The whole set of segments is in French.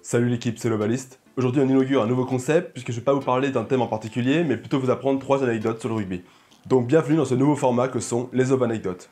Salut l'équipe, c'est l'Ovaliste. Aujourd'hui on inaugure un nouveau concept puisque je vais pas vous parler d'un thème en particulier mais plutôt vous apprendre 3 anecdotes sur le rugby. Donc bienvenue dans ce nouveau format que sont les Ov-anecdotes.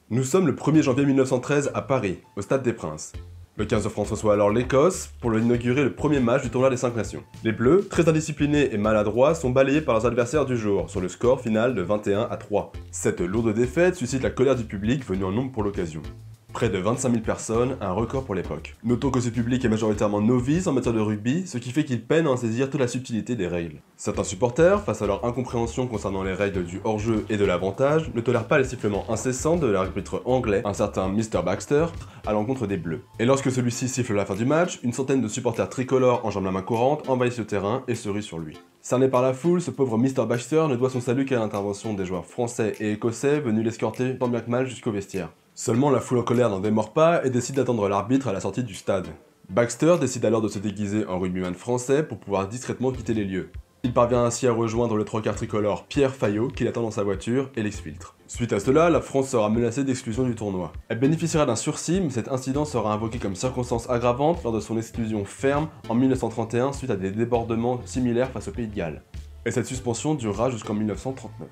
Nous sommes le 1er janvier 1913 à Paris, au Stade des Princes. Le 15 de France reçoit alors l'Écosse pour inaugurer le premier match du tournoi des 5 nations. Les Bleus, très indisciplinés et maladroits, sont balayés par leurs adversaires du jour, sur le score final de 21-3. Cette lourde défaite suscite la colère du public venu en nombre pour l'occasion. Près de 25 000 personnes, un record pour l'époque. Notons que ce public est majoritairement novice en matière de rugby, ce qui fait qu'il peine à en saisir toute la subtilité des règles. Certains supporters, face à leur incompréhension concernant les règles du hors-jeu et de l'avantage, ne tolèrent pas les sifflements incessants de l'arbitre anglais, un certain Mr. Baxter, à l'encontre des Bleus. Et lorsque celui-ci siffle la fin du match, une centaine de supporters tricolores enjambent la main courante, envahissent le terrain et se ruent sur lui. Cerné par la foule, ce pauvre Mr. Baxter ne doit son salut qu'à l'intervention des joueurs français et écossais venus l'escorter tant bien que mal jusqu'au vestiaire. Seulement la foule en colère n'en démord pas et décide d'attendre l'arbitre à la sortie du stade. Baxter décide alors de se déguiser en rugbyman français pour pouvoir discrètement quitter les lieux. Il parvient ainsi à rejoindre le trocard tricolore Pierre Fayot qui l'attend dans sa voiture et l'exfiltre. Suite à cela, la France sera menacée d'exclusion du tournoi. Elle bénéficiera d'un sursis, mais cet incident sera invoqué comme circonstance aggravante lors de son exclusion ferme en 1931 suite à des débordements similaires face au Pays de Galles. Et cette suspension durera jusqu'en 1939.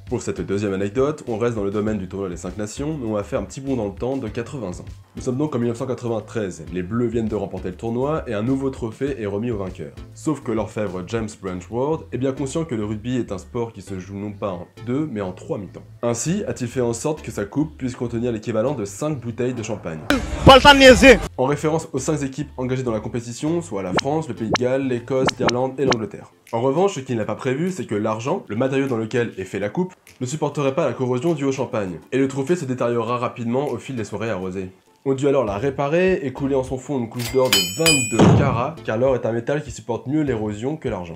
Pour cette deuxième anecdote, on reste dans le domaine du tournoi des 5 nations, mais on va faire un petit bond dans le temps de 80 ans. Nous sommes donc en 1993, les Bleus viennent de remporter le tournoi et un nouveau trophée est remis aux vainqueurs. Sauf que l'orfèvre James Branch Ward est bien conscient que le rugby est un sport qui se joue non pas en 2 mais en 3 mi-temps. Ainsi a-t-il fait en sorte que sa coupe puisse contenir l'équivalent de 5 bouteilles de champagne. Pas le temps de niaiser! En référence aux 5 équipes engagées dans la compétition, soit la France, le Pays de Galles, l'Écosse, l'Irlande et l'Angleterre. En revanche, ce qu'il n'a pas prévu, c'est que l'argent, le matériau dans lequel est fait la coupe, ne supporterait pas la corrosion due au champagne, et le trophée se détériorera rapidement au fil des soirées arrosées. On dut alors la réparer et couler en son fond une couche d'or de 22 carats, car l'or est un métal qui supporte mieux l'érosion que l'argent.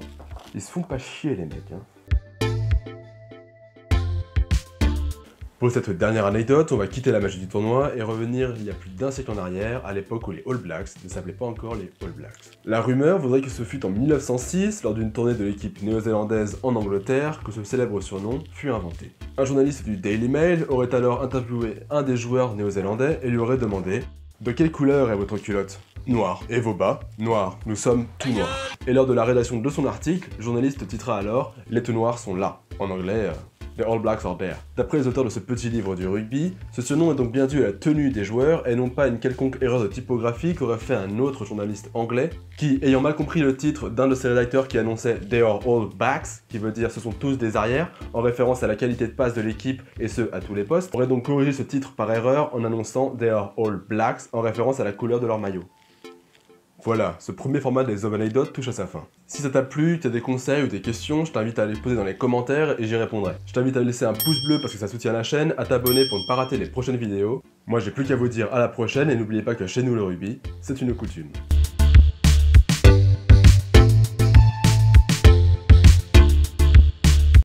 Ils se font pas chier les mecs, hein. Pour cette dernière anecdote, on va quitter la magie du tournoi et revenir il y a plus d'un siècle en arrière, à l'époque où les All Blacks ne s'appelaient pas encore les All Blacks. La rumeur voudrait que ce fut en 1906, lors d'une tournée de l'équipe néo-zélandaise en Angleterre, que ce célèbre surnom fut inventé. Un journaliste du Daily Mail aurait alors interviewé un des joueurs néo-zélandais et lui aurait demandé « De quelle couleur est votre culotte ?» « Noir. Et vos bas ?»« Noir. Nous sommes tout noirs. » Et lors de la rédaction de son article, le journaliste titra alors « Les tout noirs sont là ». En anglais, The All Blacks are there. D'après les auteurs de ce petit livre du rugby, ce surnom est donc bien dû à la tenue des joueurs et non pas à une quelconque erreur de typographie qu'aurait fait un autre journaliste anglais qui, ayant mal compris le titre d'un de ses rédacteurs qui annonçait They are all backs, qui veut dire ce sont tous des arrières, en référence à la qualité de passe de l'équipe et ce à tous les postes, aurait donc corrigé ce titre par erreur en annonçant They are all blacks en référence à la couleur de leur maillot. Voilà, ce premier format des Ov-anecdotes touche à sa fin. Si ça t'a plu, tu as des conseils ou des questions, je t'invite à les poser dans les commentaires et j'y répondrai. Je t'invite à laisser un pouce bleu parce que ça soutient la chaîne, à t'abonner pour ne pas rater les prochaines vidéos. Moi j'ai plus qu'à vous dire à la prochaine et n'oubliez pas que chez nous le rugby, c'est une coutume.